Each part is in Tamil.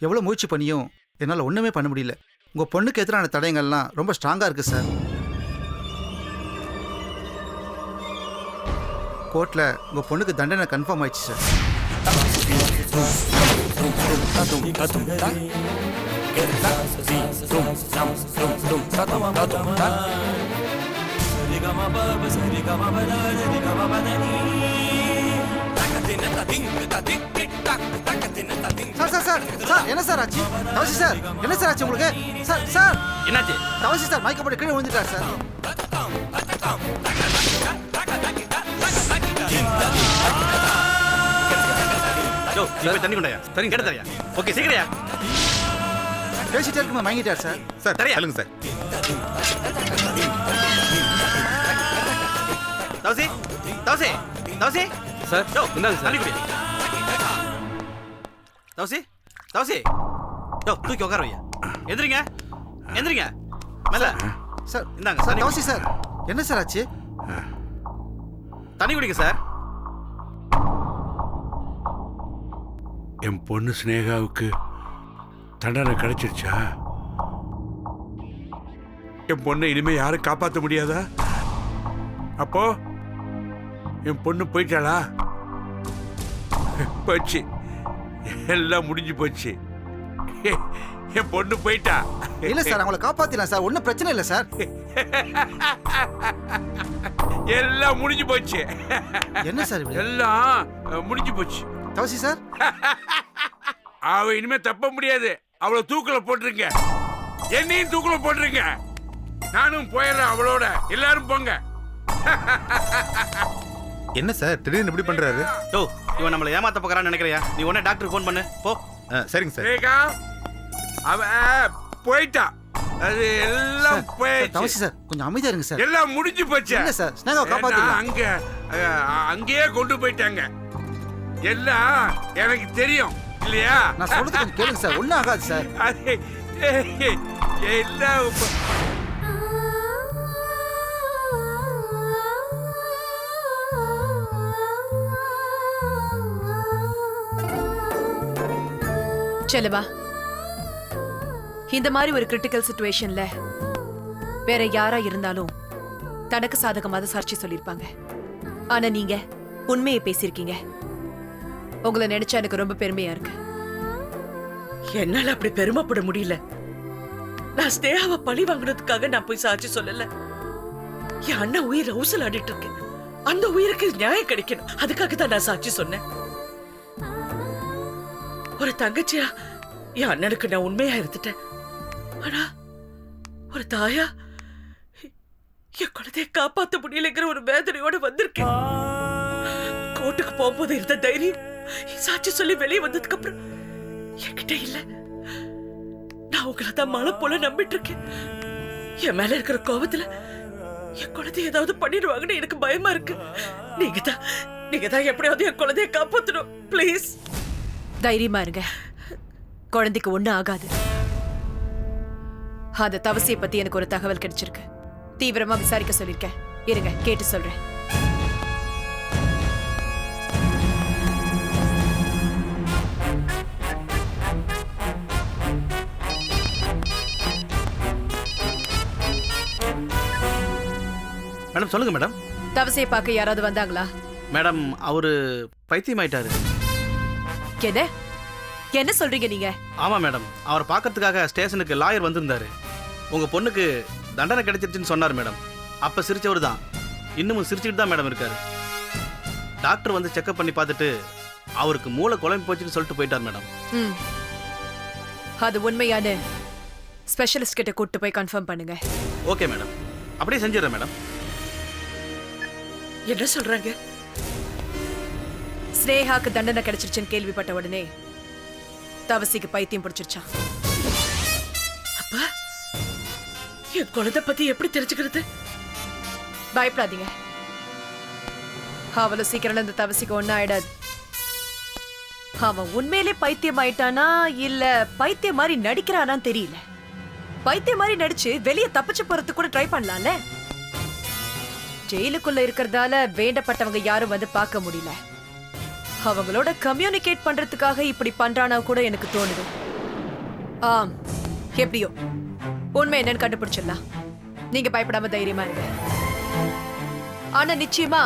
எவ்வளோ முயற்சி பண்ணியும் என்னால் ஒன்றுமே பண்ண முடியல. உங்கள் பொண்ணுக்கு எதிரான தடயங்கள்லாம் ரொம்ப ஸ்ட்ராங்காக இருக்குது சார். கோர்ட்டில் உங்கள் பொண்ணுக்கு தண்டனை கன்ஃபார்ம் ஆயிடுச்சு sir. Sir sir sir sir என்ன சார் ஆச்சு? தவசி சார் என்ன சார் ஆச்சு உங்களுக்கு? சார் சார் என்னாச்சு? தவசி சார் மயக்கப்பட்டு கீழே விழுந்துட்டார் சார். தண்ணி கொண்டாயா? சரிங்க கேட்டு தரையா? ஓகே சீக்கிரையா. பேசிட்டே இருக்கும்போது மயங்கிட்டார் சார். சார் தரையா? சொல்லுங்க சார். தவசி தவசி தவசி சார் இந்தாங்க சார். தண்ணி குடி. தவசி தவசி தூக்கி உட்கார வையா. எந்திரிங்க எந்திரிங்க மேல. சார் இந்தாங்க சார். தவசி சார் என்ன சார் ஆச்சு? தண்ணி குடிங்க சார். என் பொண்ணு ஸ்னேகாவுக்கு தண்டனை கிடைச்சிருச்சா? என் பொண்ணை இனிமே யாரும் காப்பாற்ற முடியாதா? அப்போ என் பொண்ணு போயிட்டாளா? போச்சு, எல்லாம் முடிஞ்சு போச்சு. என் பொண்ணு போயிட்டா. இல்ல சார் அவங்களை காப்பாத்திடலாம் சார், ஒன்றும் பிரச்சனை இல்லை சார். எல்லாம் முடிஞ்சு போச்சு. என்ன சார் எல்லாம் முடிஞ்சு போச்சு. தவசி சார் அவ இனிமே தப்ப முடியாது. அவளை தூக்குல போட்டுருங்க, என்னையும் தூக்குல போட்டுருங்க. நானும் போயிடுறேன் அவளோட. எல்லாரும் போங்க. என்ன சார் திடீர்னு இப்படி பண்றாரு? இவன் நம்மளை ஏமாத்த போறான்னு நினைக்கிறியா? நீ உடனே டாக்டருக்கு ஃபோன் பண்ணு போ. சரிங்க சார். ரேகா அவ போயிட்டா. அது எல்லாம் போயிடுச்சு. தவசி சார் கொஞ்சம் அமைதியா இருங்க சார். எல்லாம் முடிஞ்சு போச்சு. இல்ல சார் ஸ்னேகாவை காப்பாத்திடலாம். அங்கேயே கொண்டு போயிட்டாங்க. எல்லாம் எனக்கு தெரியும் இல்லையா? நான் சொல்றது கொஞ்சம் கேளுங்க சார், ஒன்றும் ஆகாது சார். எல்லாம் செல்லவா, இந்த மாதிரி ஒரு கிரிட்டிக்கல் சிச்சுவேஷன்ல வேற யாரா இருந்தாலும் தனக்கு சாதகமாக சாட்சி சொல்லிருப்பாங்க. ஆனா நீங்க உண்மையை பேசிருக்கீங்க. உங்களை நினைச்சா எனக்கு ரொம்ப பெருமையா இருக்கு. என்னால அப்படி பெருமைப்பட முடியல. நான் ஸ்னேகாவை பழி வாங்குறதுக்காக நான் போய் சாட்சி சொல்லல. என் அண்ணன் உயிர் ஊசல் ஆடிட்டு இருக்கு. அந்த உயிருக்கு நியாயம் கிடைக்கணும். அதுக்காக தான் நான் சாட்சி சொன்னேன். ஒரு தங்கச்சியா என் அண்ணனுக்கு நான் உண்மையா இருந்துட்டேன். ஆனா ஒரு தாயா என் குழந்தைய காப்பாத்த முடியலைங்கிற ஒரு வேதனையோட வந்திருக்கேன். கோர்ட்டுக்கு போகும்போது இருந்த தைரியம் சாட்சி சொல்லி வெளியே வந்ததுக்கு அப்புறம் என்கிட்ட இல்ல. நான் உங்களை தான் மழை போல நம்பிட்டு இருக்கேன். என் மேல இருக்கிற கோபத்துல என் குழந்தை ஏதாவது பண்ணிடுவாங்கன்னு எனக்கு பயமா இருக்கு. நீங்க தான் எப்படியாவது என் குழந்தைய காப்பாத்தணும் பிளீஸ். தைரியமா இருங்க, குழந்தைக்கு ஒண்ணு ஆகாது. அந்த தவசியை பத்தி எனக்கு ஒரு தகவல் கிடைச்சிருக்கு. தீவிரமா விசாரிக்க சொல்லிருக்கேன். இருங்க கேட்டு சொல்றேன். மேடம் சொல்லுங்க மேடம். தவசியை பார்க்க யாராவது வந்தாங்களா? மேடம் அவரு பைத்தியம் ஆயிட்டாரு. என்ன என்ன சொல்றீங்க நீங்க? ஆமா மேடம், அவரை பார்க்கறதுக்காக ஸ்டேஷனுக்கு லாயர் வந்திருந்தாரு. உங்க பொண்ணுக்கு தண்டனை கிடைச்சிருச்சுன்னு சொன்னார் மேடம். அப்ப சிரிச்சவர் தான் இன்னமும் சிரிச்சுட்டு தான் மேடம் இருக்காரு. டாக்டர் வந்து செக்அப் பண்ணி பார்த்துட்டு அவருக்கு மூளை குழம்பு போச்சுன்னு சொல்லிட்டு போயிட்டார் மேடம். அது உண்மையான ஸ்பெஷலிஸ்ட் கிட்ட கூட்டு போய் கன்ஃபார்ம் பண்ணுங்க. ஓகே மேடம், அப்படியே செஞ்சிடறேன் மேடம். என்ன சொல்றாங்க? ஸ்னேகாக்கு தண்டனை கிடைச்சிருச்சுன்னு கேள்விப்பட்ட உடனே தவசிக்கு பைத்தியம் பிடிச்சிருச்சான். அப்பா என் குழந்தை பத்தி எப்படி தெரிஞ்சுக்கிறது? பயப்படாதீங்க, அவ்வளவு சீக்கிரம் இந்த தவசிக்கு ஒன்னும் ஆயிடாது. அவன் உண்மையிலே பைத்தியம் ஆயிட்டானா இல்ல பைத்தியம் மாதிரி நடிக்கிறானான்னு தெரியல. பைத்தியம் மாதிரி நடிச்சு வெளியே தப்பிச்சு போறதுக்கு கூட ட்ரை பண்ணலாம்ல. ஜெயிலுக்குள்ள இருக்கிறதால வேண்டப்பட்டவங்க யாரும் வந்து பார்க்க முடியல. அவங்களோட கம்யூனிகேட் பண்றதுக்காக இப்படி பண்றானா கூட எனக்கு தோணுது. ஆம், எப்படியோ உண்மை என்னன்னு கண்டுபிடிச்சிடலாம். நீங்க பயப்படாம தைரியமா இருங்க. ஆனா நிச்சயமா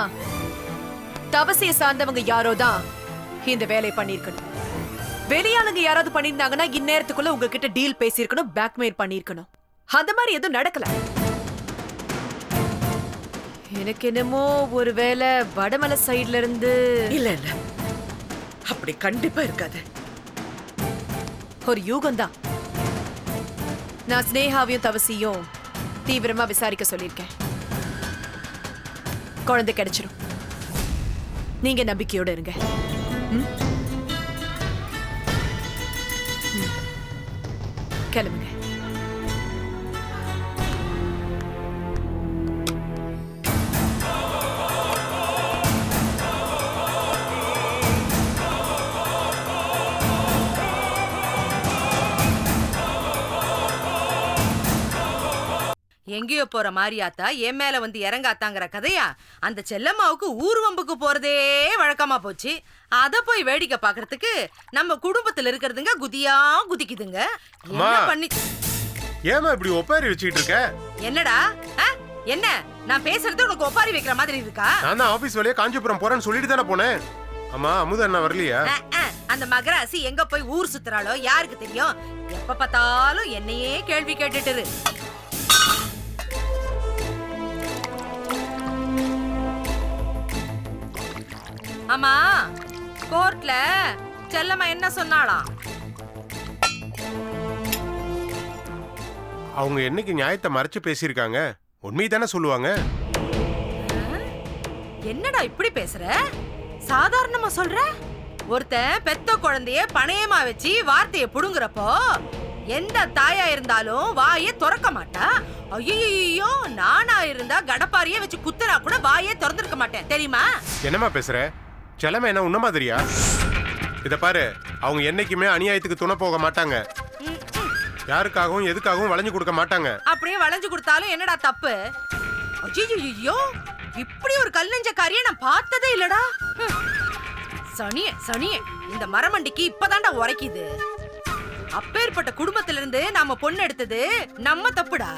தவசிய சார்ந்தவங்க யாரோ தான் இந்த வேலையை பண்ணிருக்கணும். வெளியாளுங்க யாராவது பண்ணிருந்தாங்கன்னா இந்நேரத்துக்குள்ள உங்ககிட்ட டீல் பேசியிருக்கணும், பேக்மெயில் பண்ணிருக்கணும். அந்த மாதிரி எதுவும் நடக்கல. எனக்கு என்னமோ ஒருவேளை வடமலை சைட்ல இருந்து இல்ல இல்ல, அப்படி கண்டிப்பா இருக்காது. ஒரு யூகம் தான். நான் ஸ்னேகாவையும் தவசியும் தீவிரமா விசாரிக்க சொல்லியிருக்கேன். குழந்தை கிடைச்சிரும். நீங்க நம்பிக்கையோட இருங்க. ம்? ம். கிளம்புங்க. எங்கேயோ போற மாரியாத்தா என் மேல வந்து இறங்காத்தாங்கிற கதையா? அந்த செல்லம்மாவுக்கு ஊர்வம்புக்கு போறதே வழக்கமா போச்சு. அத போய் வேடிக்கை பாக்குறதுக்கு நம்ம குடும்பத்துல இருக்கிறதுங்க குதியா குதிக்குதுங்க. என்ன பண்ணி ஏமா இப்படி ஒப்பாரி வச்சுக்கிட்டு இருக்க? என்னடா என்ன நான் பேசுறது உனக்கு ஒப்பாரி வைக்கிற மாதிரி இருக்கா? நான் தான் ஆபீஸ் வழியா காஞ்சிபுரம் போறேன்னு சொல்லிட்டு தானே போனேன். அம்மா அமுதா என்ன வரலையா? அந்த மகராசி எங்க போய் ஊர் சுத்துறாளோ யாருக்கு தெரியும்? எப்ப பார்த்தாலும் என்னையே கேள்வி கேட்டுட்டு. ஆமா, கோர்ட்ல செல்லம்மா என்ன சொன்னாலாம்? அவங்க என்னைக்கு நியாயத்தை மறைச்சு பேசியிருக்காங்க? உண்மை தானே சொல்லுவாங்க. என்னடா இப்படி பேசுற? சாதாரணமா சொல்ற? ஒருத்தன் பெத்த குழந்தைய பணையமா வச்சு வார்த்தையை புடுங்குறப்போ எந்த தாயா இருந்தாலும் வாயை திறக்க மாட்டா. ஐயோ, நானா இருந்தா கடப்பாரியே வச்சு குத்துனா கூட வாயே திறந்திருக்க மாட்டேன், தெரியுமா? என்னம்மா பேசுற? செல்லம்மா என்ன உன்ன மாதிரியா? இத பாரு, அவங்க என்னைக்குமே அநியாயத்துக்கு துணை போக மாட்டாங்க. யாருக்காகவும் எதுக்காகவும் வளைஞ்சு கொடுக்க மாட்டாங்க. அப்படியே வளைஞ்சு கொடுத்தாலும் என்னடா தப்பு? ஐயோ, இப்படி ஒரு கல்லஞ்சக்காரியை நான் பார்த்ததே இல்லடா. சனியே சனியே, இந்த மரமண்டிக்கு இப்பதான்டா உரைக்குது. அப்பேற்பட்ட குடும்பத்துல இருந்து நாம பொண்ணு எடுத்தது நம்ம தப்புடா.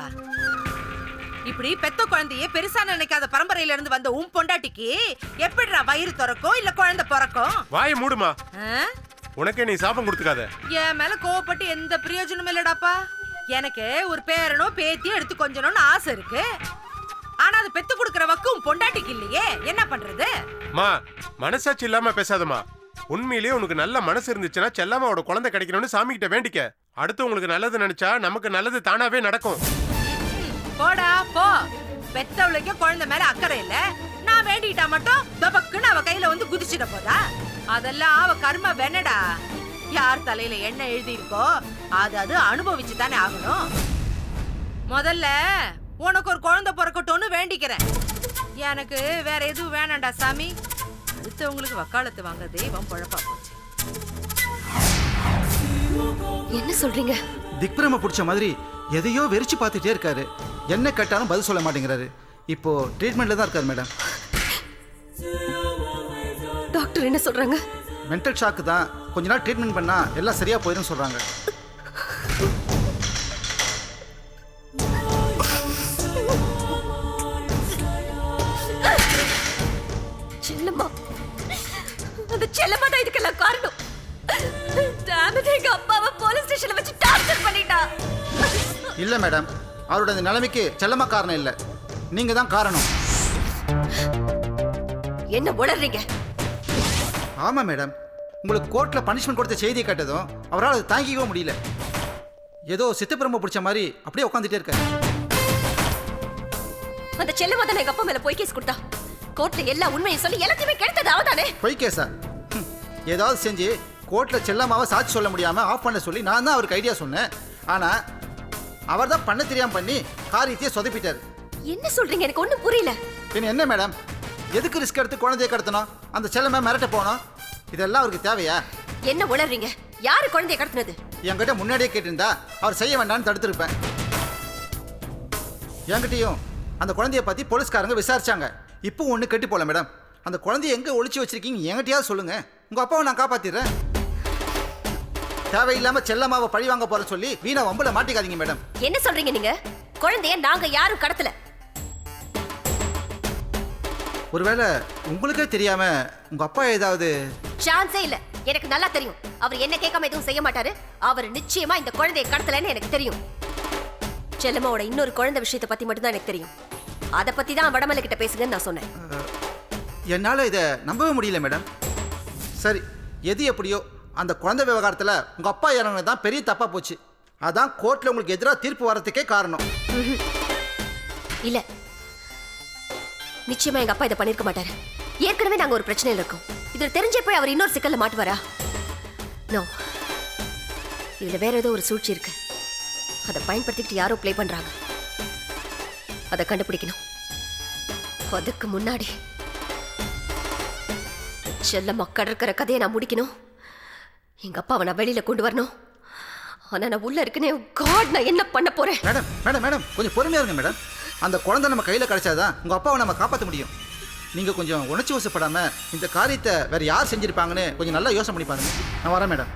இப்படி பெத்த குழந்தைய பெருசா நினைக்காத பரம்பரையில இருந்து வந்த உன் பொண்டாட்டிக்கு எப்படிடா வயிறு திறக்கும் இல்ல குழந்தை பிறக்கும்? வாயை மூடுமா. உனக்கே நீ சாபம் கொடுத்துக்காத. என் மேல கோவப்பட்டு எந்த பிரயோஜனமும் இல்லடாப்பா. எனக்கு ஒரு பேரனோ பேத்தியோ எடுத்து கொஞ்சணும்னு ஆசை இருக்கு. ஆனா அது பெத்து கொடுக்கற வக்கும் பொண்டாட்டிக்கு இல்லையே, என்ன பண்றது? மா, மனசாட்சி இல்லாம பேசாதமா. உண்மையிலேயே உனக்கு நல்ல மனசு இருந்துச்சுன்னா செல்லம்மாவோட குழந்தை கிடைக்கணும்னு சாமி கிட்ட வேண்டிக்க. அடுத்து உங்களுக்கு நல்லது நினைச்சா நமக்கு நல்லது தானாவே நடக்கும். போடா போ. பெத்தவளுக்கு குழந்தை மேல அக்கறை இல்ல, நான் வேண்டிட்டா மட்டும் தபக்குன்னு அவ கையில வந்து குதிச்சிட போதா? அதெல்லாம் அவ கர்ம வேணடா. யார் தலையில என்ன எழுதி இருக்கோ அது அனுபவிச்சு தானே ஆகணும். முதல்ல உனக்கு ஒரு குழந்தை பிறக்கட்டும்னு வேண்டிக்கிறேன். எனக்கு வேற எதுவும் வேணாண்டா சாமி. அடுத்தவங்களுக்கு வக்காலத்து வாங்க தெய்வம் பொழப்பா போச்சு. என்ன சொல்றீங்க? திக்பிரம பிடிச்ச மாதிரி எதையோ வெறிச்சு பார்த்துட்டே இருக்காரு. என்ன கேட்டாலும் பதில் சொல்ல மாட்டேங்கிறாரு. இப்போ ட்ரீட்மெண்ட்ல தான் இருக்காரு மேடம். டாக்டர் என்ன சொல்றாங்க? மென்டல் ஷாக்கு தான். கொஞ்ச நாள் ட்ரீட்மெண்ட் பண்ணா எல்லாம் சரியா போயிடும் சொல்றாங்க. செல்லம்மா, அந்த செல்லம்மா தான் இதுக்கெல்லாம் காரணம். எங்க அப்பாவை போலீஸ் ஸ்டேஷன்ல வச்சு டார்ச்சர் பண்ணிட்டா. இல்ல மேடம், அவரோட இந்த நிலைமைக்கு செல்லம்மா காரணம் இல்ல, நீங்க தான் காரணம். என்ன உளறீங்க? ஆமா மேடம், உங்களுக்கு கோர்ட்ல பனிஷ்மெண்ட் கொடுத்த செய்தியை கேட்டதும் அவரால் அதை தாங்கிக்கவே முடியல. ஏதோ சித்தப்பிரம பிடிச்ச மாதிரி அப்படியே உட்காந்துட்டே இருக்காரு. அந்த செல்லம்மா தான் எங்க அப்பா மேல போய் கேஸ் கொடுத்தா. கோர்ட்ல எல்லா உண்மையை சொல்லி எல்லாத்தையுமே கெடுத்தது அவதானே. பொய் கேஸா? ஏதாவது செஞ்சு கோர்ட்ல செல்லம்மாவை சாட்சி சொல்ல முடியாம ஆஃப் பண்ண சொல்லி நான் தான் அவருக்கு ஐடியா சொன்னேன். ஆனா அவர் தான் பண்ண தெரியாம பண்ணி காரியத்தையே சொதப்பிட்டாரு. என்ன சொல்றீங்க? எனக்கு ஒண்ணும் புரியல. பின்ன என்ன மேடம், எதுக்கு ரிஸ்க் எடுத்து குழந்தைய கடத்தணும், அந்த செல்லம்மா மிரட்ட போனோம்? இதெல்லாம் அவருக்கு தேவையா? என்ன உளறீங்க? யாரு குழந்தைய கடத்தினது? என்கிட்ட முன்னாடியே கேட்டிருந்தா அவர் செய்ய வேண்டாம்னு தடுத்திருப்பேன். என்கிட்டயும் அந்த குழந்தைய பத்தி போலீஸ்காரங்க விசாரிச்சாங்க. இப்போ ஒண்ணு கெட்டு போல மேடம். அந்த குழந்தைய எங்க ஒளிச்சு வச்சிருக்கீங்க என்கிட்டயாவது சொல்லுங்க. உங்க அப்பாவை நான் காப்பாத்திடுறேன். தேவையில்லாம செல்லம்மாவை பழி வாங்க போற சொல்லி வீணா வம்புல மாட்டிக்காதீங்க மேடம். என்ன சொல்றீங்க நீங்க? குழந்தைய நாங்க யாரும் கடத்தல. ஒருவேளை உங்களுக்கே தெரியாம உங்க அப்பா ஏதாவது சான்ஸே இல்ல. எனக்கு நல்லா தெரியும். அவர் என்ன கேட்காம எதுவும் செய்ய மாட்டாரு. அவர் நிச்சயமா இந்த குழந்தையை கடத்தலன்னு எனக்கு தெரியும். செல்லம்மாவோட இன்னொரு குழந்தை விஷயத்தை பத்தி மட்டும் தான் எனக்கு தெரியும். அதை பத்தி தான் வடமலை கிட்ட பேசுங்கன்னு நான் சொன்னேன். என்னால இதை நம்பவே முடியல மேடம். சரி, எது எப்படியோ அந்த குழந்தை விவகாரத்துல உங்க அப்பா இறங்கினது தான் பெரிய தப்பா போச்சு. அதான் கோர்ட்ல உங்களுக்கு எதிராக தீர்ப்பு வரதுக்கே காரணம். இல்ல, நிச்சயமா எங்க அப்பா இதை பண்ணிருக்க மாட்டாரு. ஏற்கனவே நாங்க ஒரு பிரச்சனையில இருக்கோம். இதுல தெரிஞ்ச போய் அவர் இன்னொரு சிக்கல்ல மாட்டுவாரா? நோ, இதுல வேற ஏதோ ஒரு சூழ்ச்சி இருக்கு. அதை பயன்படுத்திக்கிட்டு யாரோ ப்ளே பண்றாங்க. அதை கண்டுபிடிக்கணும். அதுக்கு முன்னாடி செல்லம்மா கடற்கரை கதையை நான் முடிக்கணும். எங்க அப்பாவை நான் வெளியில கொண்டு வரணும். ஆனா நான் உள்ள இருக்கனே, காட், நான் என்ன பண்ண போறேன்? மேடம் மேடம் மேடம் கொஞ்சம் பொறுமையா இருங்க மேடம். அந்த குழந்தை நம்ம கையில கிடைச்சாதான் உங்க அப்பாவை நம்ம காப்பாற்ற முடியும். நீங்க கொஞ்சம் உணர்ச்சி வசப்படாம இந்த காரியத்தை வேற யார் செஞ்சிருப்பாங்கன்னு கொஞ்சம் நல்லா யோசனை பண்ணி பாருங்க. நான் வரேன் மேடம்.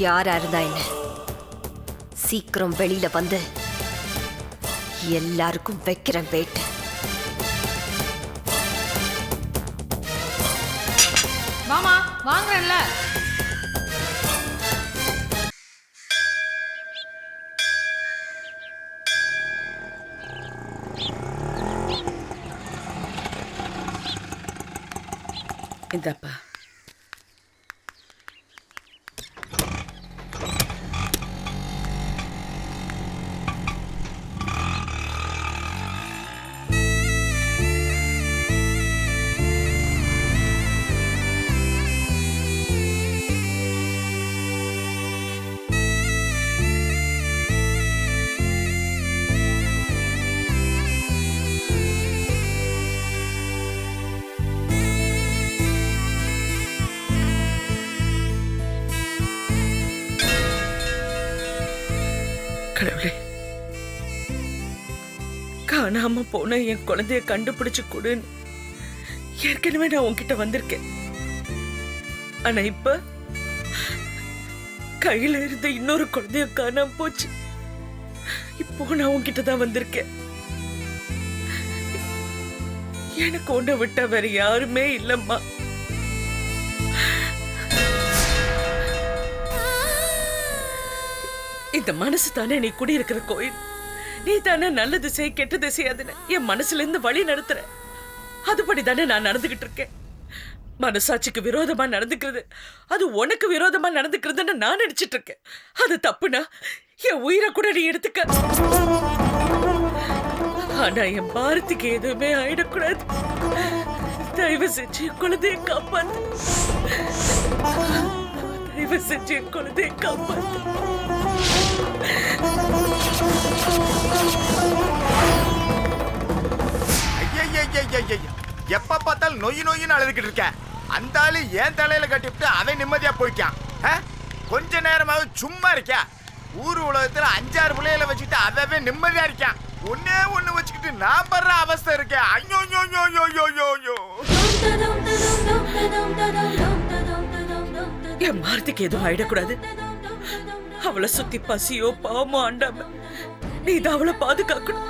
யாரா இருந்தா என்ன, சீக்கிரம் வெளியில வந்து எல்லாருக்கும் வைக்கிறேன் வேட்டு. மாமா வாங்குறேன்ல. இந்தப்பா. கடவுளே, காணாம போன என் குழந்தைய கண்டுபிடிச்சு கொடுன்னு ஏற்கனவே நான் உன்கிட்ட வந்திருக்கேன். ஆனா இப்ப கையில இருந்த இன்னொரு குழந்தைய காணாம போச்சு. இப்போ நான் உன்கிட்ட தான் வந்திருக்கேன். எனக்கு ஒன்ன விட்டா வேற யாருமே இல்லம்மா. இந்த மனசு தானே நீ குடியிருக்கிற கோயில். நீ தானே நல்ல திசை கெட்ட திசை அதுன்னு என் மனசுல இருந்து வழி நடத்துற. அதுபடி தானே நான் நடந்துகிட்டு இருக்கேன். மனசாட்சிக்கு விரோதமா நடந்துக்கிறது, அது உனக்கு விரோதமா நடந்துக்கிறதுன்னு நான் நினைச்சிட்டு இருக்கேன். அது தப்புனா என் உயிரை கூட நீ எடுத்துக்க. ஆனா என் பாரதிக்கு எதுவுமே ஆயிடக்கூடாது. தயவு செஞ்சு குழந்தைய காப்பாத்து. தயவு செஞ்சு குழந்தைய காப்பாத்து. எப்ப பார்த்தாலும் நொய் நொய்னு அழுதுகிட்டு இருக்க. அந்த ஆளு ஏன் தலையில கட்டிவிட்டு அவன் நிம்மதியா போய்க்கான். கொஞ்ச நேரமாவது சும்மா இருக்கியா? ஊர் உலகத்துல 5-6 பிள்ளைகளை வச்சுக்கிட்டு அவன் நிம்மதியா இருக்கான். ஒன்னே ஒண்ணு வச்சுக்கிட்டு நான் படுற அவஸ்தை இருக்கேன். ஐயோ என் மார்த்திக்கு எதுவும் ஆயிடக்கூடாது. அவளை சுத்தி பசியோ பாவமோ ஆண்டாம நீதான் அவளை பாதுகாக்கணும்.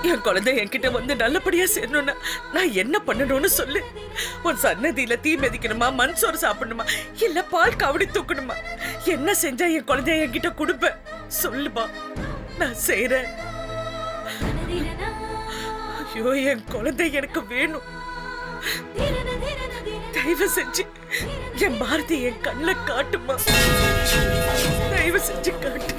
என் குழந்தை என்கிட்ட வந்து நல்லபடியா சேரணும்னா நான் என்ன பண்ணணும்னு சொல்லு. உன் சன்னதியில தீ மிதிக்கணுமா, மண் சோறு சாப்பிடணுமா, இல்ல பால் காவடி தூக்கணுமா? என்ன செஞ்சா என் குழந்தைய என்கிட்ட கொடுப்ப சொல்லுமா, நான் செய்றேன். ஐயோ, என் குழந்தை எனக்கு வேணும். தயவு செஞ்சு என் பாரதி என் கண்ணுல காட்டுமா. தயவு செஞ்சு காட்டு.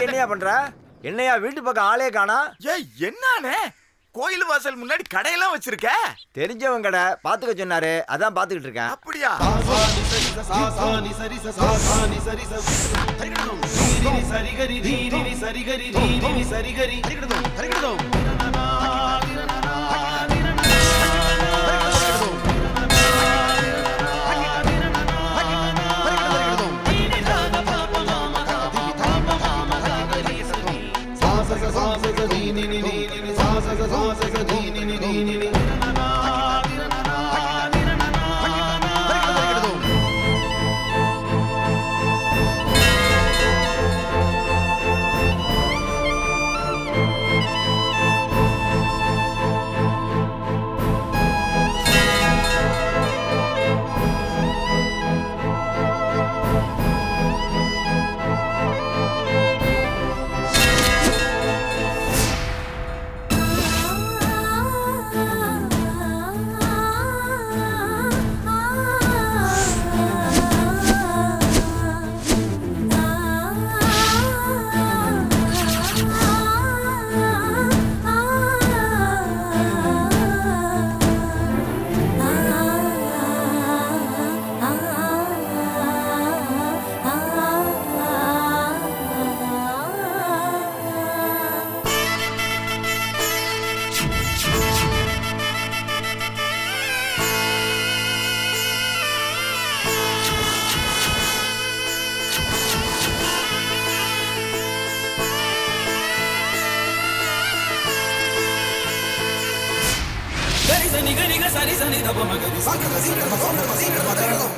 என்னையா பண்ற? என்னையா வீட்டு பக்கம் ஆளே காணா? என்னானே கோயில் வாசல் முன்னாடி கடையெல்லாம் வச்சிருக்க? தெரிஞ்சவங்க கடை பாத்துக்க சொன்னாரு, அதான் பாத்துக்கிட்டு இருக்கேன். அப்படியா?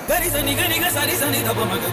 Gari sa ni ga sari sa ni da ba ma ga